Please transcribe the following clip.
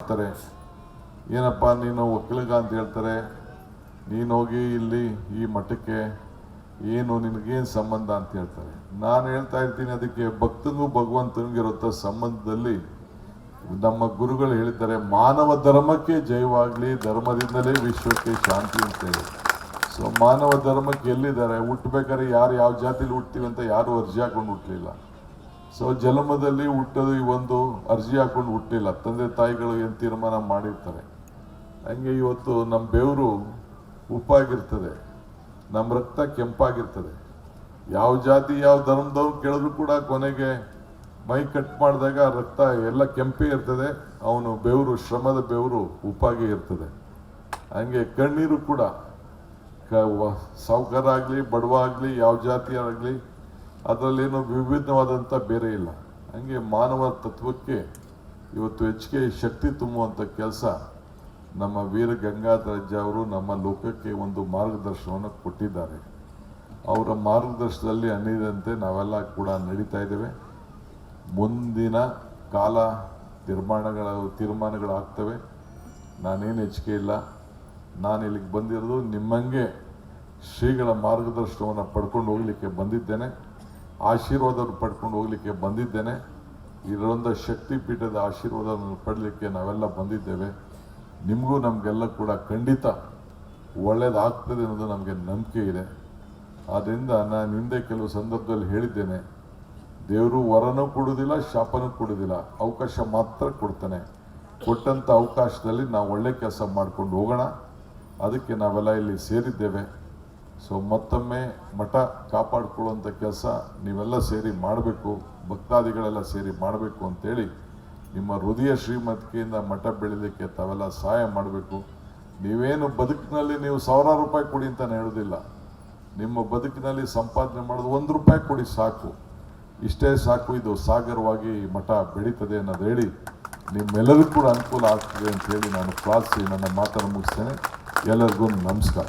ಮಾಡ್ತಾರೆ. ಏನಪ್ಪ ನೀನು ಒಕ್ಕಲಿಗ ಅಂತ ಹೇಳ್ತಾರೆ, ನೀನು ಹೋಗಿ ಇಲ್ಲಿ ಈ ಮಠಕ್ಕೆ ಏನು ನಿನಗೇನು ಸಂಬಂಧ ಅಂತ ಹೇಳ್ತಾರೆ. ನಾನು ಹೇಳ್ತಾ ಇರ್ತೀನಿ, ಅದಕ್ಕೆ ಭಕ್ತನಿಗೂ ಭಗವಂತನಿಗೂ ಇರೋ ಸಂಬಂಧದಲ್ಲಿ ನಮ್ಮ ಗುರುಗಳು ಹೇಳಿದ್ದಾರೆ, ಮಾನವ ಧರ್ಮಕ್ಕೆ ಜಯವಾಗಲಿ, ಧರ್ಮದಿಂದಲೇ ವಿಶ್ವಕ್ಕೆ ಶಾಂತಿ ಅಂತೇಳಿ. ಸೊ ಮಾನವ ಧರ್ಮಕ್ಕೆ ಎಲ್ಲಿದ್ದಾರೆ? ಹುಟ್ಟಬೇಕಾದ್ರೆ ಯಾರು ಯಾವ ಜಾತಿಲಿ ಹುಟ್ತೀವಿ ಅಂತ ಯಾರು ಅರ್ಜಿ ಹಾಕೊಂಡು ಹುಟ್ಟಲಿಲ್ಲ. ಸೊ ಜನ್ಮದಲ್ಲಿ ಹುಟ್ಟೋದು ಈ ಒಂದು ಅರ್ಜಿ ಹಾಕೊಂಡು ಹುಟ್ಟಿಲ್ಲ, ತಂದೆ ತಾಯಿಗಳು ಏನು ತೀರ್ಮಾನ ಮಾಡಿರ್ತಾರೆ. ಹಂಗೆ ಇವತ್ತು ನಮ್ಮ ಬೆವರು ಉಪ್ಪಾಗಿರ್ತದೆ, ನಮ್ಮ ರಕ್ತ ಕೆಂಪಾಗಿರ್ತದೆ. ಯಾವ ಜಾತಿ ಯಾವ ಧರ್ಮದವ್ರು ಕೇಳಿದ್ರು ಕೂಡ ಕೊನೆಗೆ ಮೈ ಕಟ್ ಮಾಡಿದಾಗ ರಕ್ತ ಎಲ್ಲ ಕೆಂಪೇ ಇರ್ತದೆ, ಅವನು ಬೆವರು, ಶ್ರಮದ ಬೆವರು ಉಪ್ಪಾಗಿ ಇರ್ತದೆ. ಹಂಗೆ ಕಣ್ಣೀರು ಕೂಡ ಸಾವುಕಾರ ಆಗಲಿ ಬಡವ ಆಗಲಿ ಯಾವ ಜಾತಿಯಾಗಲಿ ಅದರಲ್ಲೇನು ವಿಭಿನ್ನವಾದಂಥ ಬೇರೆ ಇಲ್ಲ. ಹಂಗೆ ಮಾನವ ತತ್ವಕ್ಕೆ ಇವತ್ತು ಹೆಚ್ಚಿಗೆ ಶಕ್ತಿ ತುಂಬುವಂಥ ಕೆಲಸ ನಮ್ಮ ವೀರ ಗಂಗಾಧರಜ್ಜ ಅವರು ನಮ್ಮ ಲೋಕಕ್ಕೆ ಒಂದು ಮಾರ್ಗದರ್ಶನವನ್ನು ಕೊಟ್ಟಿದ್ದಾರೆ. ಅವರ ಮಾರ್ಗದರ್ಶನದಲ್ಲಿ ಅನ್ನಿದಂತೆ ನಾವೆಲ್ಲ ಕೂಡ ನಡೀತಾ ಇದ್ದೇವೆ. ಮುಂದಿನ ಕಾಲ ತೀರ್ಮಾನಗಳಾಗ್ತವೆ. ನಾನೇನು ಹೆಚ್ಚಿಗೆ ಇಲ್ಲ. ನಾನು ಇಲ್ಲಿಗೆ ಬಂದಿರೋದು ನಿಮ್ಮಂಗೆ ಶ್ರೀಗಳ ಮಾರ್ಗದರ್ಶನವನ್ನು ಪಡ್ಕೊಂಡು ಹೋಗಲಿಕ್ಕೆ ಬಂದಿದ್ದೇನೆ, ಆಶೀರ್ವಾದವನ್ನು ಪಡ್ಕೊಂಡು ಹೋಗಲಿಕ್ಕೆ ಬಂದಿದ್ದೇನೆ. ಇದರೊಂದು ಶಕ್ತಿ ಪೀಠದ ಆಶೀರ್ವಾದವನ್ನು ಪಡಲಿಕ್ಕೆ ನಾವೆಲ್ಲ ಬಂದಿದ್ದೇವೆ. ನಿಮಗೂ ನಮಗೆಲ್ಲ ಕೂಡ ಖಂಡಿತ ಒಳ್ಳೆಯದಾಗ್ತದೆ ಅನ್ನೋದು ನಮಗೆ ನಂಬಿಕೆ ಇದೆ. ಆದ್ದರಿಂದ ನಾನು ಹಿಂದೆ ಕೆಲವು ಸಂದರ್ಭದಲ್ಲಿ ಹೇಳಿದ್ದೇನೆ, ದೇವರು ವರನೂ ಕೊಡೋದಿಲ್ಲ, ಶಾಪನೂ ಕೊಡೋದಿಲ್ಲ, ಅವಕಾಶ ಮಾತ್ರ ಕೊಡ್ತಾನೆ. ಕೊಟ್ಟಂಥ ಅವಕಾಶದಲ್ಲಿ ನಾವು ಒಳ್ಳೆ ಕೆಲಸ ಮಾಡ್ಕೊಂಡು ಹೋಗೋಣ. ಅದಕ್ಕೆ ನಾವೆಲ್ಲ ಇಲ್ಲಿ ಸೇರಿದ್ದೇವೆ. ಸೊ ಮತ್ತೊಮ್ಮೆ ಮಠ ಕಾಪಾಡಿಕೊಳ್ಳುವಂಥ ಕೆಲಸ ನೀವೆಲ್ಲ ಸೇರಿ ಮಾಡಬೇಕು, ಭಕ್ತಾದಿಗಳೆಲ್ಲ ಸೇರಿ ಮಾಡಬೇಕು ಅಂತೇಳಿ ನಿಮ್ಮ ಹೃದಯ ಶ್ರೀಮಂತಿಕೆಯಿಂದ ಮಠ ಬೆಳೀಲಿಕ್ಕೆ ತಾವೆಲ್ಲ ಸಹಾಯ ಮಾಡಬೇಕು. ನೀವೇನು ಬದುಕಿನಲ್ಲಿ ನೀವು ಸಾವಿರಾರು ರೂಪಾಯಿ ಕೊಡಿ ಅಂತ ಹೇಳೋದಿಲ್ಲ. ನಿಮ್ಮ ಬದುಕಿನಲ್ಲಿ ಸಂಪಾದನೆ ಮಾಡೋದು 1 ರೂಪಾಯಿ ಕೊಡಿ ಸಾಕು, ಇಷ್ಟೇ ಸಾಕು. ಇದು ಸಾಗರವಾಗಿ ಮಠ ಬೆಳೀತದೆ ಅನ್ನೋದು ಹೇಳಿ ನಿಮ್ಮೆಲ್ಲರಿಗೂ ಕೂಡ ಅನುಕೂಲ ಆಗ್ತದೆ ಅಂತ ಹೇಳಿ ನಾನು ಪ್ರಾರ್ಥಿಸಿ ನನ್ನ ಮಾತನ್ನು ಮುಗಿಸ್ತೇನೆ. ಎಲ್ಲರಿಗೂ ನಮಸ್ಕಾರ.